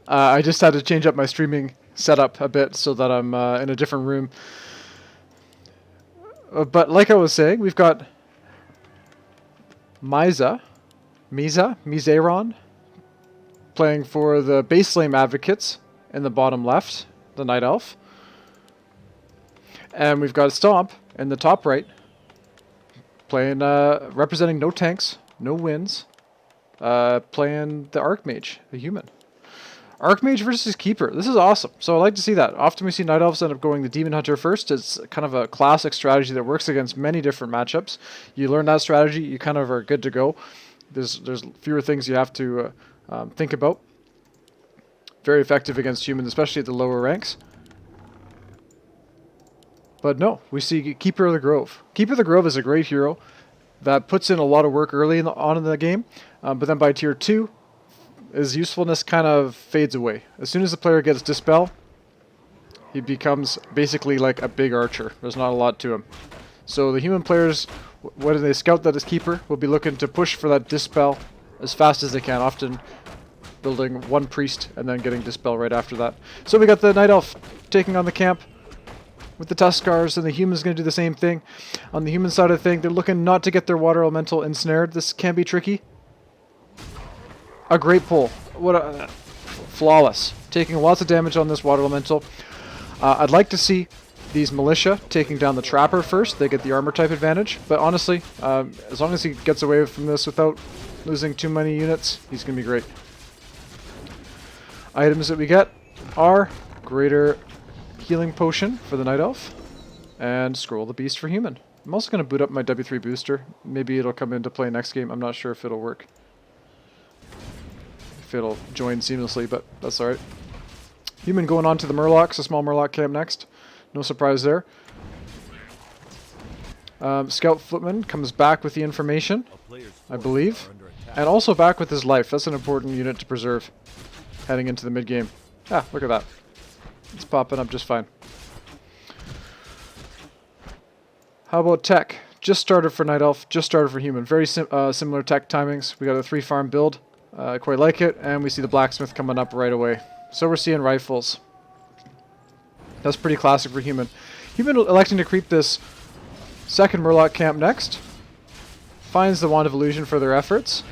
I just had to change up my streaming setup a bit so that I'm in a different room. But like I was saying, we've got Mizaeron, playing for the base lane advocates in the bottom left, the Night Elf. And we've got Stomp in the top right, playing, representing no tanks, no wins, playing the Archmage, the human. Archmage versus Keeper. This is awesome. So I like to see that. Often we see Night Elves end up going the Demon Hunter first. It's kind of a classic strategy that works against many different matchups. You learn that strategy, you kind of are good to go. There's fewer things you have to think about. Very effective against humans, especially at the lower ranks. But no, we see Keeper of the Grove. Keeper of the Grove is a great hero that puts in a lot of work early on in the game, but then by tier 2, his usefulness kind of fades away. As soon as the player gets Dispel, he becomes basically like a big archer. There's not a lot to him. So the human players, when they scout that as Keeper, will be looking to push for that Dispel as fast as they can, often building one priest and then getting Dispel right after that. So we got the Night Elf taking on the camp with the Tuskars, and the human's going to do the same thing. On the human side of the thing, they're looking not to get their water elemental ensnared. This can be tricky. A great pull. What a flawless. Taking lots of damage on this water elemental. I'd like to see these militia taking down the trapper first. They get the armor type advantage. But honestly, as long as he gets away from this without losing too many units, he's going to be great. Items that we get are greater healing potion for the Night Elf and Scroll of the Beast for human. I'm also going to boot up my W3 booster. Maybe it'll come into play next game. I'm not sure if it'll work. If it'll join seamlessly, but that's alright. Human going on to the Murlocs, a small Murloc camp next. No surprise there. Scout Footman comes back with the information, I believe. And also back with his life. That's an important unit to preserve heading into the mid-game. Ah, look at that. It's popping up just fine. How about tech? Just started for Night Elf, just started for human. Very similar tech timings. We got a 3-farm build. I quite like it. And we see the blacksmith coming up right away. So we're seeing rifles. That's pretty classic for human. Human electing to creep this second Murloc camp next. Finds the Wand of Illusion for their efforts.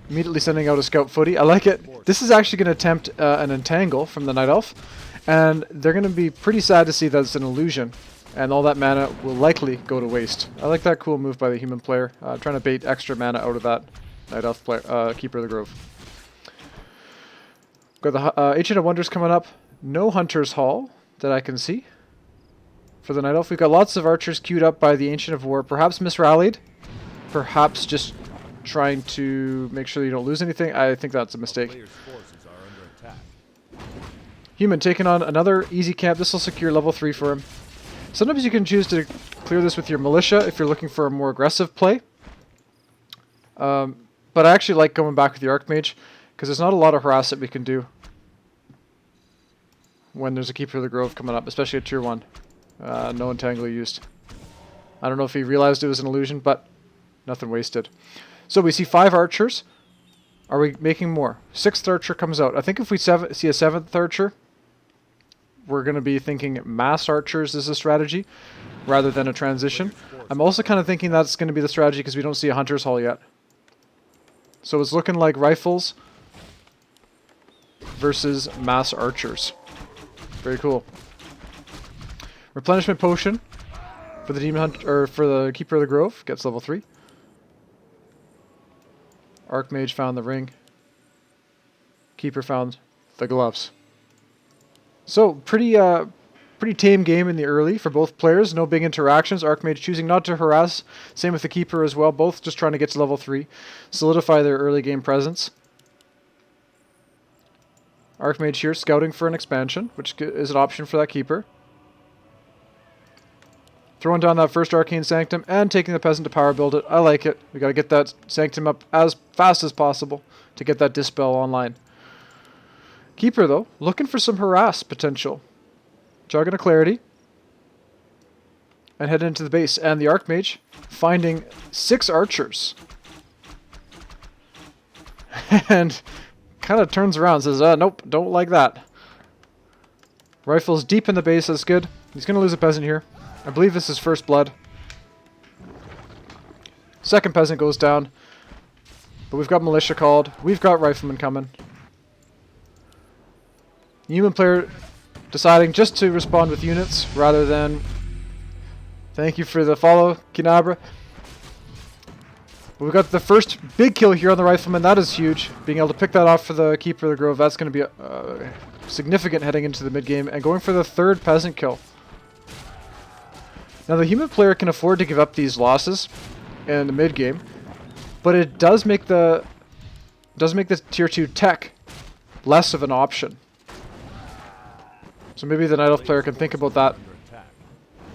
Immediately sending out a scout footy. I like it. This is actually going to attempt an entangle from the Night Elf. And they're going to be pretty sad to see that it's an illusion. And all that mana will likely go to waste. I like that cool move by the human player. Trying to bait extra mana out of that Night Elf player, Keeper of the Grove. Got the Ancient of Wonders coming up. No Hunter's Hall that I can see for the Night Elf. We've got lots of archers queued up by the Ancient of War. Perhaps misrallied. Perhaps just trying to make sure you don't lose anything. I think that's a mistake. Human taking on another easy camp. This will secure level 3 for him. Sometimes you can choose to clear this with your militia if you're looking for a more aggressive play. But I actually like going back with the Archmage because there's not a lot of harass that we can do when there's a Keeper of the Grove coming up, especially at tier 1. No Entangler used. I don't know if he realized it was an illusion, but nothing wasted. So we see 5 archers. Are we making more? 6th archer comes out. I think if we see a 7th archer, we're going to be thinking mass archers is a strategy rather than a transition. I'm also kind of thinking that's going to be the strategy because we don't see a Hunter's Hall yet. So it's looking like rifles versus mass archers. Very cool. Replenishment potion for the Demon Hunter, or for the Keeper of the Grove, gets level 3. Archmage found the ring. Keeper found the gloves. So pretty tame game in the early for both players. No big interactions. Archmage choosing not to harass. Same with the Keeper as well. Both just trying to get to level 3. Solidify their early game presence. Archmage here scouting for an expansion, which is an option for that Keeper. Throwing down that first Arcane Sanctum and taking the Peasant to power build it. I like it. We got to get that Sanctum up as fast as possible to get that Dispel online. Keeper, though, looking for some harass potential. Jogging a Clarity. And heading into the base. And the Archmage finding 6 archers. And kind of turns around and says, nope, don't like that. Rifle's deep in the base, that's good. He's going to lose a peasant here. I believe this is first blood. Second peasant goes down. But we've got militia called. We've got riflemen coming. Human player deciding just to respond with units rather than... Thank you for the follow, Kinabra. We've got the first big kill here on the rifleman. That is huge. Being able to pick that off for the Keeper of the Grove, that's going to be significant heading into the mid-game. And going for the third peasant kill. Now the human player can afford to give up these losses in the mid-game, but it does make the tier 2 tech less of an option. So maybe the Night Elf player can think about that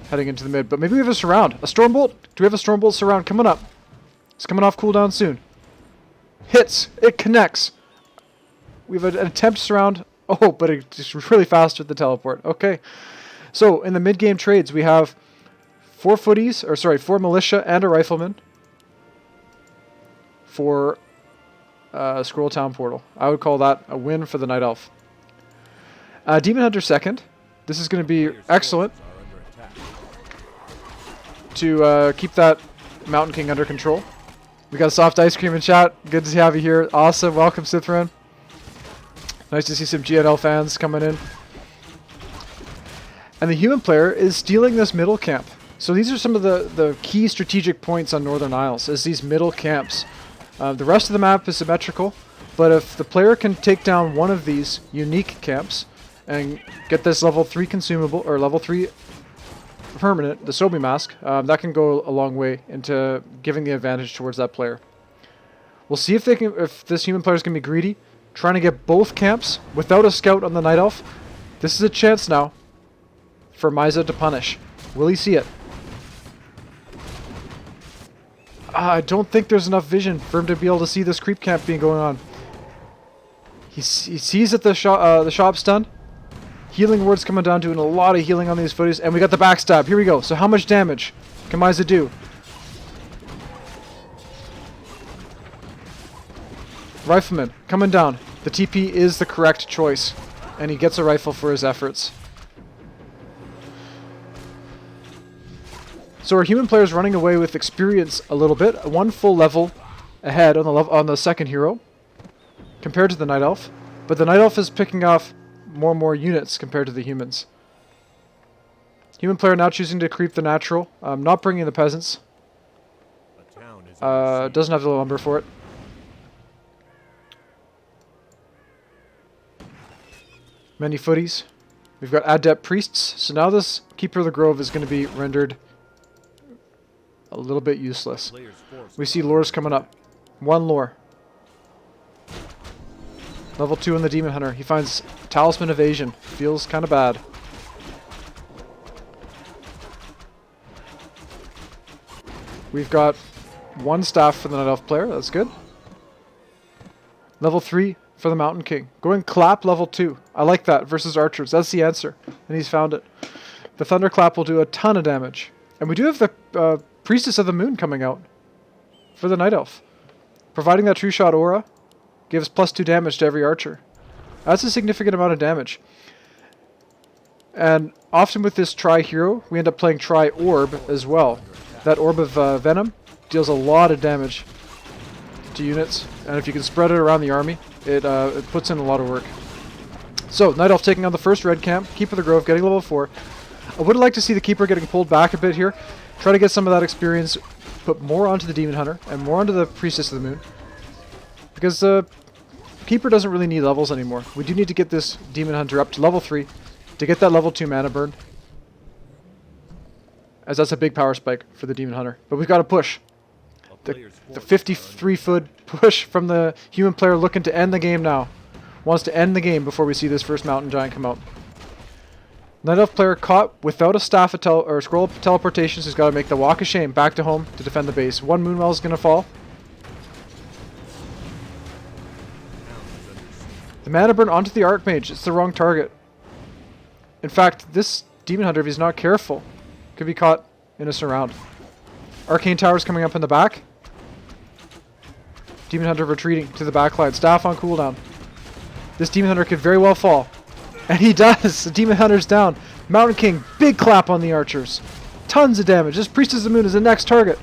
heading into the mid. But maybe we have a surround. A Stormbolt? Do we have a Stormbolt surround coming up? It's coming off cooldown soon. Hits. It connects. We have an attempt surround. Oh, but it's really fast with the teleport. Okay. So in the mid-game trades, we have 4 militia and a rifleman for Scroll Town Portal. I would call that a win for the Night Elf. Demon Hunter second. This is going to be excellent to keep that Mountain King under control. We got Soft Ice Cream in chat. Good to have you here. Awesome. Welcome, Sithran. Nice to see some GNL fans coming in. And the human player is stealing this middle camp. So these are some of the key strategic points on Northern Isles, is these middle camps. The rest of the map is symmetrical, but if the player can take down one of these unique camps and get this level 3 consumable, or level 3 permanent, the Sobi Mask, that can go a long way into giving the advantage towards that player. We'll see if this human player is going to be greedy, trying to get both camps without a scout on the Night Elf. This is a chance now for Miza to punish. Will he see it? I don't think there's enough vision for him to be able to see this creep camp being going on. He sees that the shop's done. Healing word's coming down, doing a lot of healing on these footies. And we got the backstab. Here we go. So how much damage can Miza do? Rifleman coming down. The TP is the correct choice. And he gets a rifle for his efforts. So our human player is running away with experience a little bit. 1 full level ahead on the second hero compared to the Night Elf. But the Night Elf is picking off more and more units compared to the humans. Human player now choosing to creep the natural. Not bringing the peasants. Doesn't have the lumber for it. Many footies. We've got Adept Priests. So now this Keeper of the Grove is going to be rendered a little bit useless. We see lures coming up. 1 lure. Level 2 on the Demon Hunter. He finds Talisman Evasion. Feels kind of bad. We've got 1 staff for the Night Elf player. That's good. Level 3 for the Mountain King. Going Clap level 2. I like that versus archers. That's the answer. And he's found it. The Thunderclap will do a ton of damage. And we do have the Priestess of the Moon coming out for the Night Elf. Providing that True Shot aura gives +2 damage to every archer. That's a significant amount of damage. And often with this Tri-Hero, we end up playing Tri-Orb as well. That Orb of Venom deals a lot of damage to units. And if you can spread it around the army, it puts in a lot of work. So, Night Elf taking on the first red camp. Keeper of the Grove getting level 4. I would like to see the Keeper getting pulled back a bit here. Try to get some of that experience, put more onto the Demon Hunter, and more onto the Priestess of the Moon. Because the Keeper doesn't really need levels anymore. We do need to get this Demon Hunter up to level 3 to get that level 2 mana burn. As that's a big power spike for the Demon Hunter. But we've got to push. The 53-foot push from the human player looking to end the game now. Wants to end the game before we see this first Mountain Giant come out. Night Elf player caught without a staff or scroll of teleportation, so he's got to make the walk of shame back to home to defend the base. 1 Moonwell is going to fall. The mana burn onto the Archmage. It's the wrong target. In fact, this Demon Hunter, if he's not careful, could be caught in a surround. Arcane Tower's coming up in the back. Demon Hunter retreating to the backline. Staff on cooldown. This Demon Hunter could very well fall. And he does! The Demon Hunter's down. Mountain King, big clap on the archers. Tons of damage. This Priestess of the Moon is the next target.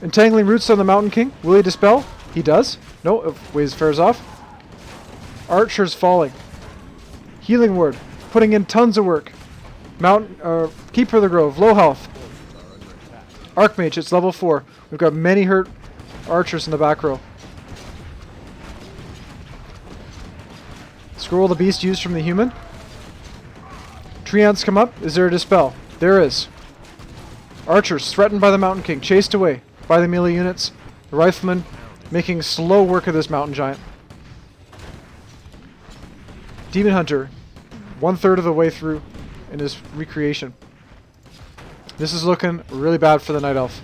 Entangling Roots on the Mountain King. Will he dispel? He does. No, waves fares off. Archers falling. Healing Word, putting in tons of work. Keeper of the Grove, low health. Archmage, it's level 4. We've got many hurt archers in the back row. Scroll the Beast used from the human. Treants come up. Is there a dispel? There is. Archers threatened by the Mountain King, chased away by the melee units. The Rifleman making slow work of this Mountain Giant. Demon Hunter, 1/3 of the way through in his recreation. This is looking really bad for the Night Elf.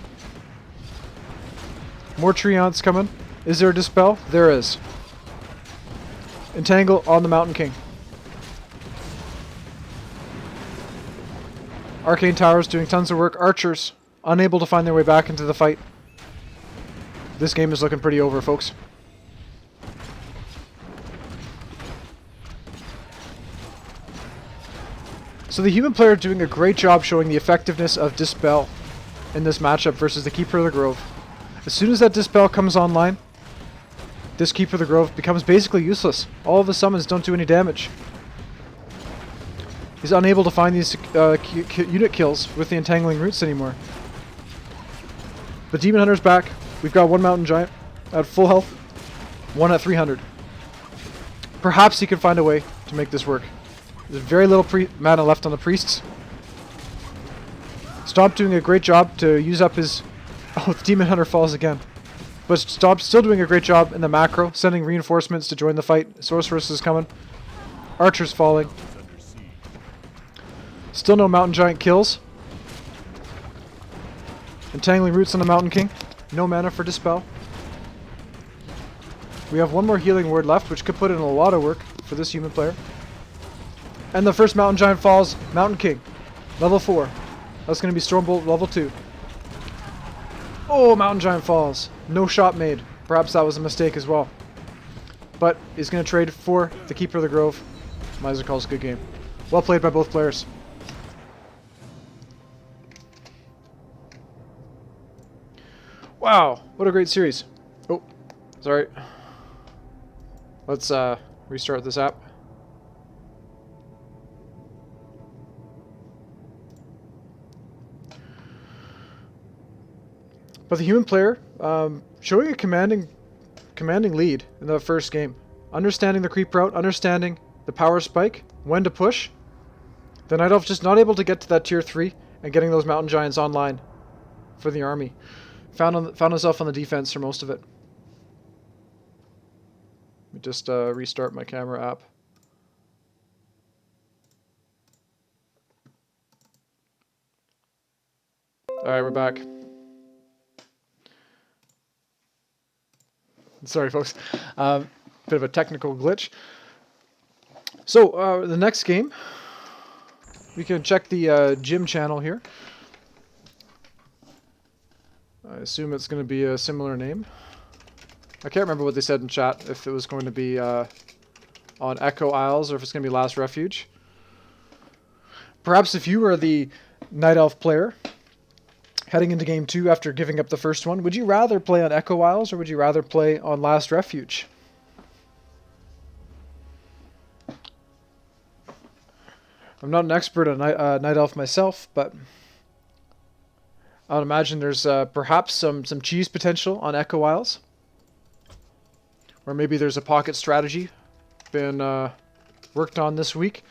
More Treants coming. Is there a dispel? There is. Entangle on the Mountain King. Arcane Towers doing tons of work. Archers unable to find their way back into the fight. This game is looking pretty over, folks. So the human player doing a great job showing the effectiveness of Dispel in this matchup versus the Keeper of the Grove. As soon as that Dispel comes online, this Keeper of the Grove becomes basically useless. All of the summons don't do any damage. He's unable to find these unit kills with the Entangling Roots anymore. The Demon Hunter's back. We've got one Mountain Giant at full health, one at 300. Perhaps he can find a way to make this work. There's very little mana left on the Priests. Stomp doing a great job to use up his... Oh, the Demon Hunter falls again. But Stomp still doing a great job in the macro, sending reinforcements to join the fight. Sorceress is coming. Archers falling. Still no Mountain Giant kills. Entangling Roots on the Mountain King. No mana for Dispel. We have one more Healing Word left, which could put in a lot of work for this human player. And the first Mountain Giant falls. Mountain King. Level 4. That's going to be Stormbolt level 2. Oh, Mountain Giant falls. No shot made. Perhaps that was a mistake as well. But he's going to trade for the Keeper of the Grove. Miza calls a good game. Well played by both players. Wow, what a great series. Oh, sorry. Let's restart this app. But the human player showing a commanding lead in the first game. Understanding the creep route, understanding the power spike, when to push. The Night Elf just not able to get to that tier 3 and getting those Mountain Giants online for the army. Found himself on the defense for most of it. Let me just restart my camera app. Alright, we're back. Sorry, folks. Bit of a technical glitch. So, the next game, we can check the gym channel here. I assume it's going to be a similar name. I can't remember what they said in chat, if it was going to be on Echo Isles or if it's going to be Last Refuge. Perhaps if you were the Night Elf player heading into Game 2 after giving up the first one, would you rather play on Echo Isles or would you rather play on Last Refuge? I'm not an expert on Night Elf myself, but I would imagine there's perhaps some cheese potential on Echo Isles. Or maybe there's a pocket strategy been worked on this week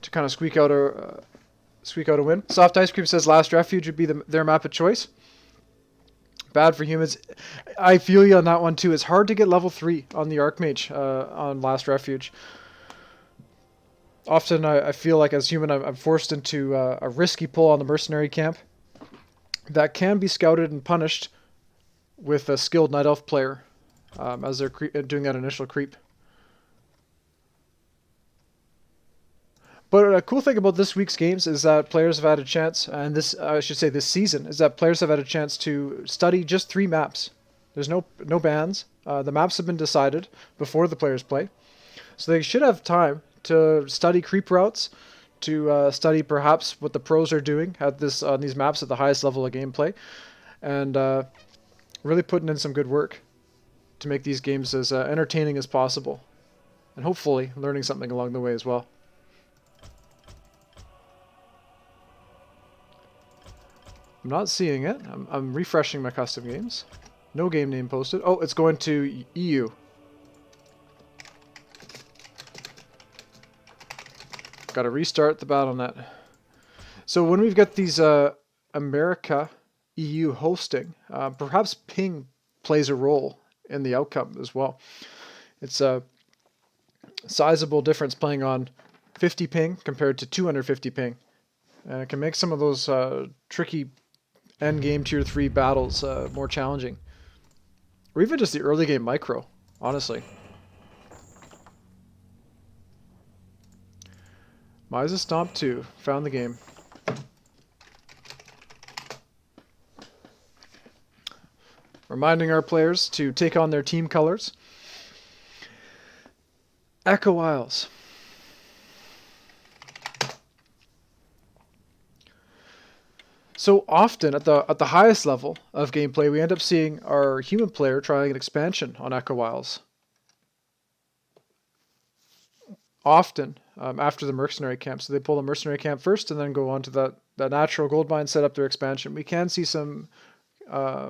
to kind of squeak out a win. Soft Ice Cream says Last Refuge would be their map of choice. Bad for humans. I feel you on that one too. It's hard to get level 3 on the Archmage on Last Refuge. Often I feel like as human I'm forced into a risky pull on the mercenary camp that can be scouted and punished with a skilled Night Elf player as they're doing that initial creep. But a cool thing about this week's games is that players have had a chance, and this season, is that players have had a chance to study just 3 maps. There's no bans. The maps have been decided before the players play. So they should have time to study creep routes, to study perhaps what the pros are doing at this on these maps at the highest level of gameplay, and really putting in some good work to make these games as entertaining as possible, and hopefully learning something along the way as well. I'm not seeing it. I'm refreshing my custom games. No game name posted. Oh, it's going to EU. Got to restart the BattleNet. So when we've got these America EU hosting, perhaps ping plays a role in the outcome as well. It's a sizable difference playing on 50 ping compared to 250 ping. And it can make some of those tricky end-game Tier 3 battles more challenging. Or even just the early game micro, honestly. Miza Stomp 2. Found the game. Reminding our players to take on their team colors. Echo Isles. So often at the highest level of gameplay, we end up seeing our human player trying an expansion on Echo Isles. Often after the mercenary camp. So they pull the mercenary camp first and then go on to that natural gold mine, set up their expansion. We can see some,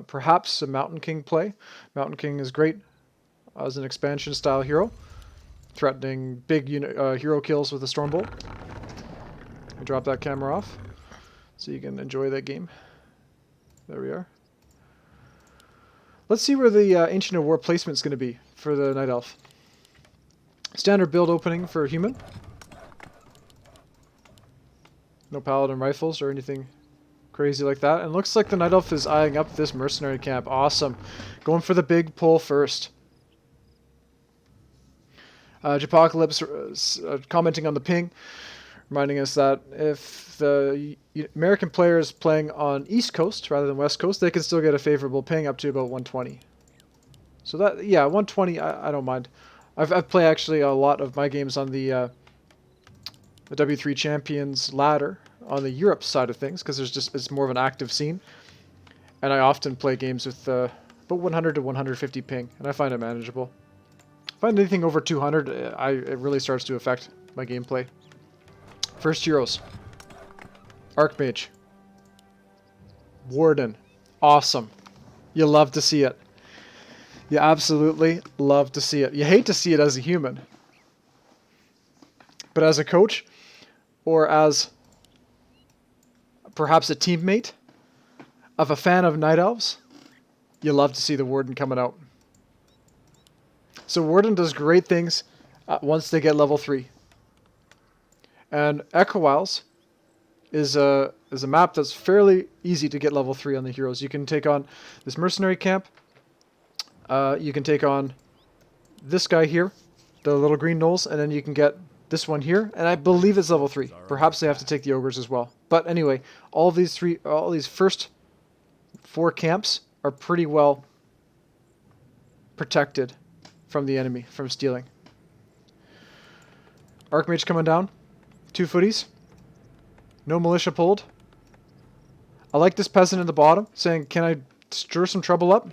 perhaps some Mountain King play. Mountain King is great as an expansion style hero, threatening big hero kills with a Stormbolt. Drop that camera off so you can enjoy that game. There we are. Let's see where the Ancient of War placement is going to be for the Night Elf. Standard build opening for human. No paladin rifles or anything crazy like that. And looks like the Night Elf is eyeing up this mercenary camp. Awesome. Going for the big pull first. Japocalypse commenting on the ping, reminding us that if the American player is playing on East Coast rather than West Coast, they can still get a favorable ping up to about 120. So that, yeah, 120, I don't mind. I've played actually a lot of my games on the W3 Champions ladder on the Europe side of things, because it's more of an active scene, and I often play games with about 100 to 150 ping, and I find it manageable. If I find anything over 200, it really starts to affect my gameplay. First heroes. Archmage. Warden. Awesome. You love to see it. You absolutely love to see it. You hate to see it as a human. But as a coach, or as perhaps a teammate of a fan of Night Elves, you love to see the Warden coming out. So Warden does great things once they get level 3. And Echo Isles is a map that's fairly easy to get level 3 on the heroes. You can take on this mercenary camp. You can take on this guy here, the little green gnolls, and then you can get this one here, and I believe it's level 3. Perhaps they have to take the ogres as well. But anyway, all these first 4 camps are pretty well protected from the enemy, from stealing. Archmage coming down. 2 footies. No militia pulled. I like this peasant in the bottom saying, can I stir some trouble up?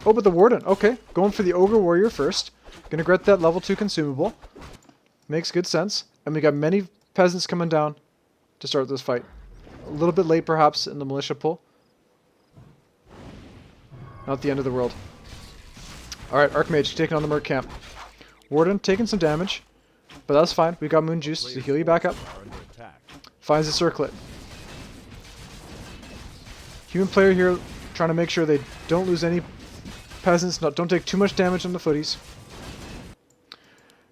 Oh, but the Warden. Okay, going for the Ogre Warrior first. Gonna get that level 2 consumable. Makes good sense. And we got many peasants coming down to start this fight. A little bit late perhaps in the militia pull. Not the end of the world. Alright, Archmage taking on the Merc camp. Warden taking some damage. But that's fine. We got Moon Juice to heal you back up. Finds the circlet. Human player here trying to make sure they don't lose any peasants. Don't take too much damage on the footies.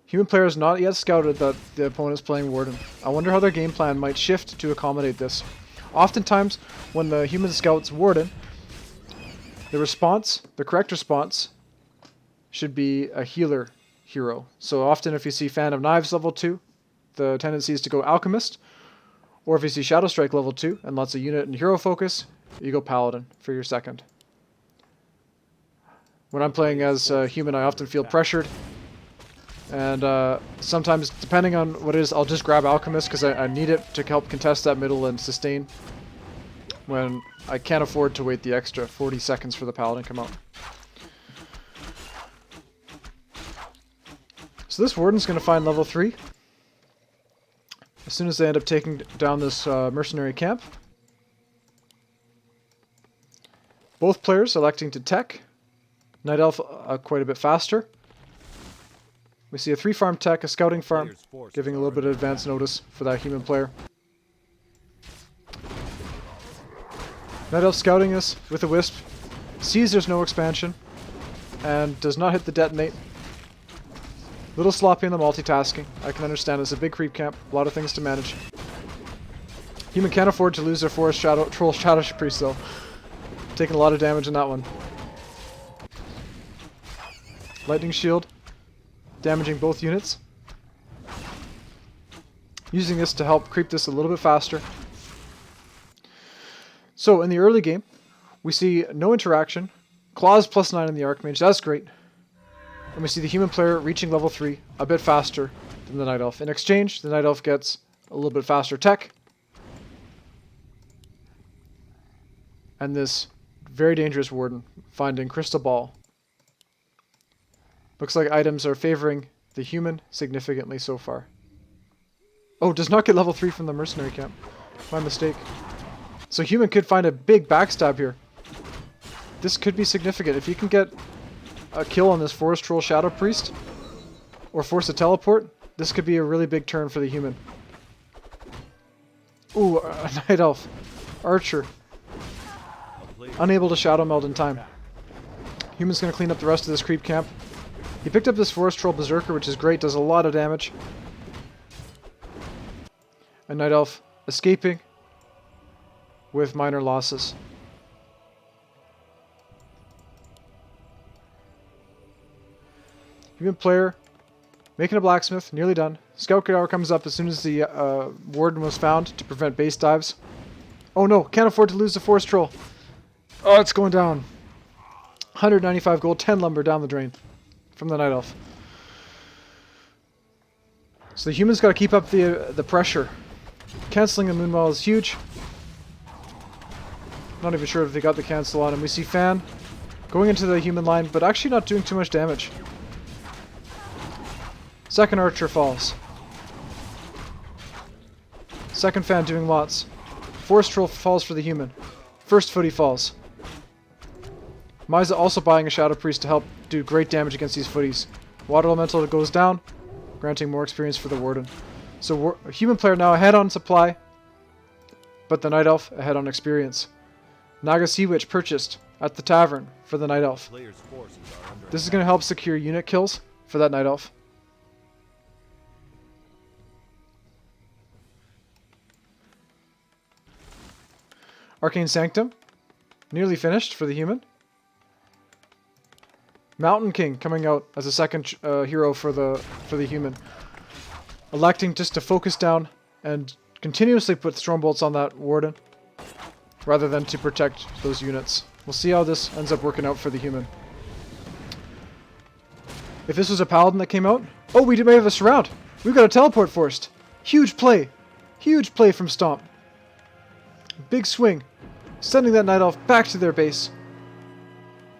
Human player has not yet scouted that the opponent is playing Warden. I wonder how their game plan might shift to accommodate this. Oftentimes, when the human scouts Warden, the correct response, should be a healer hero. So often if you see Fan of Knives level 2, the tendency is to go Alchemist. Or if you see Shadow Strike level 2 and lots of unit and hero focus, you go Paladin for your second. When I'm playing as human, I often feel pressured And sometimes, depending on what it is, I'll just grab Alchemist because I need it to help contest that middle and sustain when I can't afford to wait the extra 40 seconds for the Paladin to come out. So this Warden's going to find level 3 as soon as they end up taking down this mercenary camp. Both players electing to tech. Night Elf quite a bit faster. We see a 3-farm tech, a scouting farm, giving a little bit of advance notice for that human player. Night Elf scouting this with a Wisp, sees there's no expansion, and does not hit the detonate. Little sloppy in the multitasking. I can understand it's a big creep camp, a lot of things to manage. Human can't afford to lose their Forest Troll Shadow Priest though. Taking a lot of damage in that one. Lightning Shield, damaging both units. Using this to help creep this a little bit faster. So in the early game, we see no interaction. Claws +9 in the Archmage, that's great. And we see the human player reaching level 3 a bit faster than the Night Elf. In exchange, the Night Elf gets a little bit faster tech. And this very dangerous Warden finding Crystal Ball. Looks like items are favoring the human significantly so far. Oh, does not get level 3 from the mercenary camp. My mistake. So human could find a big backstab here. This could be significant. If you can get a kill on this Forest Troll Shadow Priest, or force a teleport, this could be a really big turn for the human. Ooh, a Night Elf. Archer. Unable to Shadow Meld in time. Human's going to clean up the rest of this creep camp. He picked up this Forest Troll Berserker, which is great, does a lot of damage. And Night Elf escaping with minor losses. Human player making a blacksmith, nearly done. Scout Tower comes up as soon as the Warden was found to prevent base dives. Oh no, can't afford to lose the Forest Troll. Oh, it's going down. 195 gold, 10 lumber down the drain from the Night Elf. So the human's got to keep up the pressure. Cancelling the Moonwell is huge. Not even sure if they got the cancel on him. We see Fan going into the human line, but actually not doing too much damage. Second Archer falls. Second Fan doing lots. Forest Troll falls for the human. First Footy falls. Miza also buying a Shadow Priest to help do great damage against these footies. Water Elemental goes down, granting more experience for the Warden. So human player now ahead on supply, but the Night Elf ahead on experience. Naga Sea Witch purchased at the tavern for the Night Elf. This is going to help secure unit kills for that Night Elf. Arcane Sanctum, nearly finished for the human. Mountain King coming out as a second hero for the human. Electing just to focus down and continuously put Storm Bolts on that Warden, rather than to protect those units. We'll see how this ends up working out for the human. If this was a Paladin that came out... Oh, we may have a surround! We've got a teleport forced! Huge play! Huge play from Stomp. Big swing. Sending that Night Elf back to their base.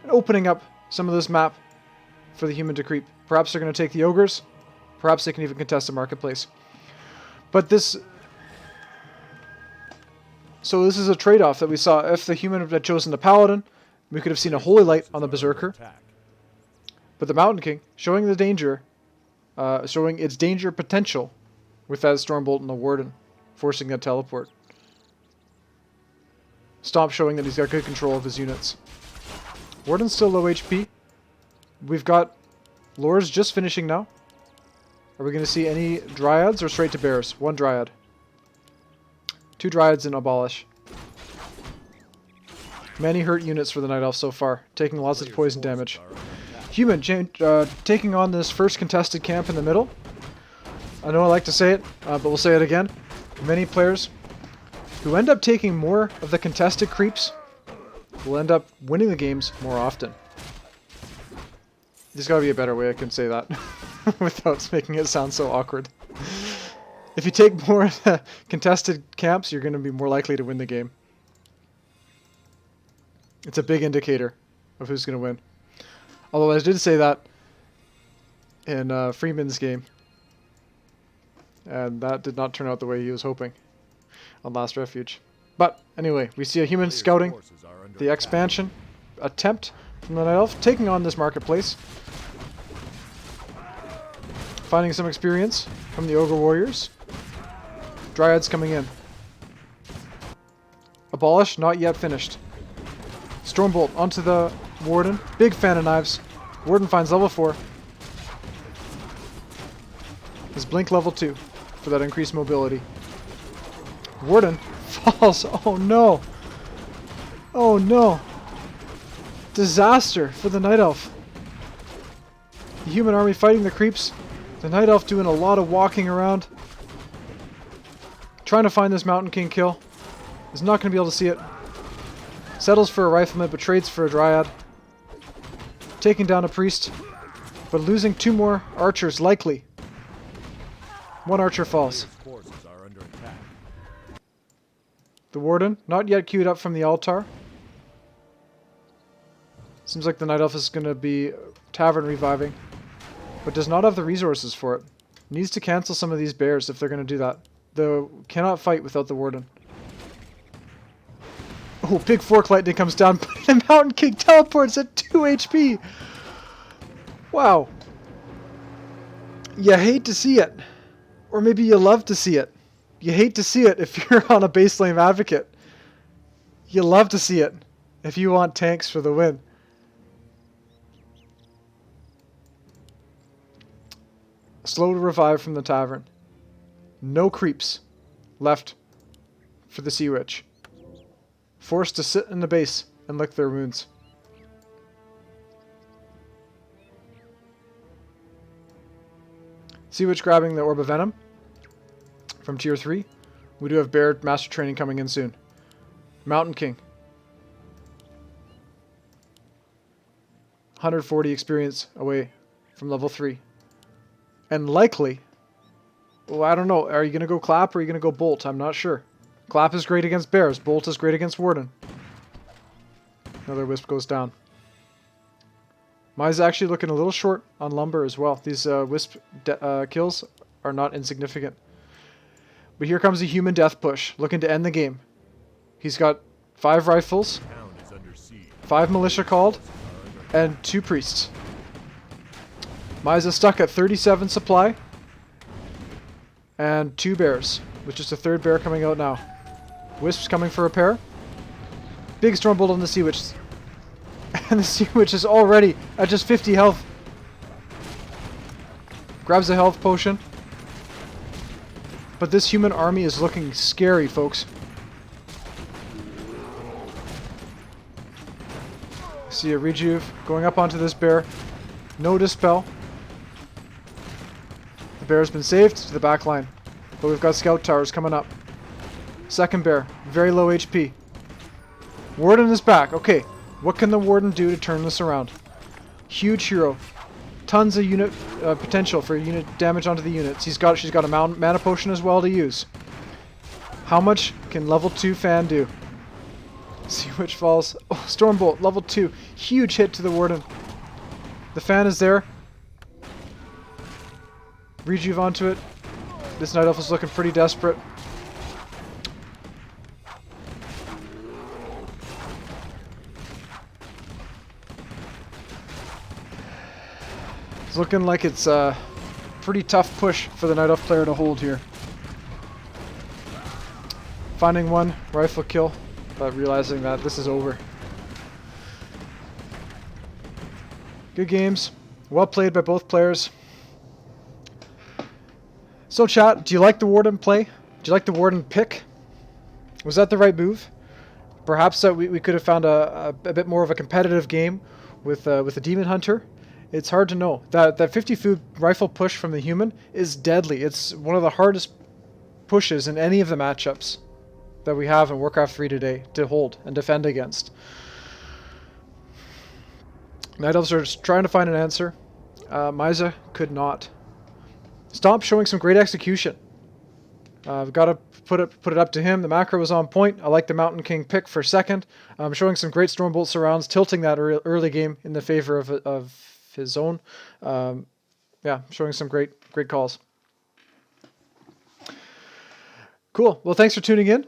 And opening up some of this map for the human to creep. Perhaps they're going to take the Ogres. Perhaps they can even contest the marketplace. But this... So this is a trade-off that we saw. If the human had chosen the Paladin, we could have seen a Holy Light on the Berserker. But the Mountain King, showing the danger, showing its danger potential with that Stormbolt and the Warden, forcing that teleport. Stomp showing that he's got good control of his units. Warden's still low HP. We've got Lords just finishing now. Are we going to see any Dryads or straight to Bears? One Dryad. 2 Dryads and Abolish. Many hurt units for the Night Elf so far, taking lots of poison damage. Human taking on this first contested camp in the middle. I know I like to say it, but we'll say it again. Many players who end up taking more of the contested creeps will end up winning the games more often. There's got to be a better way I can say that. without making it sound so awkward. If you take more contested camps, you're going to be more likely to win the game. It's a big indicator of who's going to win. Although I did say that in Freeman's game. And that did not turn out the way he was hoping on Last Refuge. But anyway, we see a human scouting the expansion attempt from the Night Elf, taking on this marketplace. Finding some experience from the Ogre Warriors. Dryads coming in. Abolish, not yet finished. Stormbolt onto the Warden. Big fan of knives. Warden finds level 4. His Blink level 2 for that increased mobility. Warden falls. Oh no. Oh no. Disaster for the Night Elf. The human army fighting the creeps. The Night Elf doing a lot of walking around. Trying to find this Mountain King kill. Is not going to be able to see it. Settles for a rifleman, but trades for a Dryad. Taking down a priest. But losing 2 more archers, likely. 1 archer falls. The Warden, not yet queued up from the altar. Seems like the Night Elf is going to be Tavern reviving. But does not have the resources for it. Needs to cancel some of these bears if they're going to do that. Though cannot fight without the Warden. Oh, big fork lightning comes down, but the Mountain King teleports at 2 HP. Wow. You hate to see it. Or maybe you love to see it. You hate to see it if you're on a base lane advocate. You love to see it if you want tanks for the win. Slow to revive from the Tavern. No creeps left for the Sea Witch. Forced to sit in the base and lick their wounds. Sea Witch grabbing the Orb of Venom from tier 3. We do have Bear Master Training coming in soon. Mountain King. 140 experience away from level 3. And likely, well, I don't know, are you going to go Clap or are you going to go Bolt? I'm not sure. Clap is great against Bears. Bolt is great against Warden. Another Wisp goes down. Miza's actually looking a little short on lumber as well. These Wisp kills are not insignificant. But here comes a human death push, looking to end the game. He's got 5 rifles, 5 militia called, and 2 priests. Miza stuck at 37 supply, and 2 bears, with just a 3rd bear coming out now. Wisps coming for repair. Big Stormbolt on the Sea Witch. And the Sea Witch is already at just 50 health. Grabs a health potion. But this human army is looking scary, folks. See a rejuve going up onto this bear. No dispel. The bear's been saved to the back line. But we've got scout towers coming up. 2nd bear, very low HP. Warden is back. Okay, what can the Warden do to turn this around? Huge hero. Tons of unit potential for unit damage onto the units. She's got a mana potion as well to use. How much can level 2 fan do? Sea Witch falls. Oh, Stormbolt, level 2. Huge hit to the Warden. The fan is there. Rejuve onto it. This Night Elf is looking pretty desperate. It's looking like it's a pretty tough push for the Night Elf player to hold here. Finding 1 rifle kill, but realizing that this is over. Good games. Well played by both players. So chat, do you like the Warden play? Do you like the Warden pick? Was that the right move? Perhaps that we could have found a bit more of a competitive game with a Demon Hunter. It's hard to know. That 50 food rifle push from the human is deadly. It's one of the hardest pushes in any of the matchups that we have in Warcraft 3 today to hold and defend against. Night Elves are just trying to find an answer. Miza could not. Stomp showing some great execution. I've got to put it up to him. The macro was on point. I like the Mountain King pick for second. Showing some great Stormbolt surrounds, tilting that early game in the favor of his own. Yeah, showing some great calls. Cool. Well, thanks for tuning in.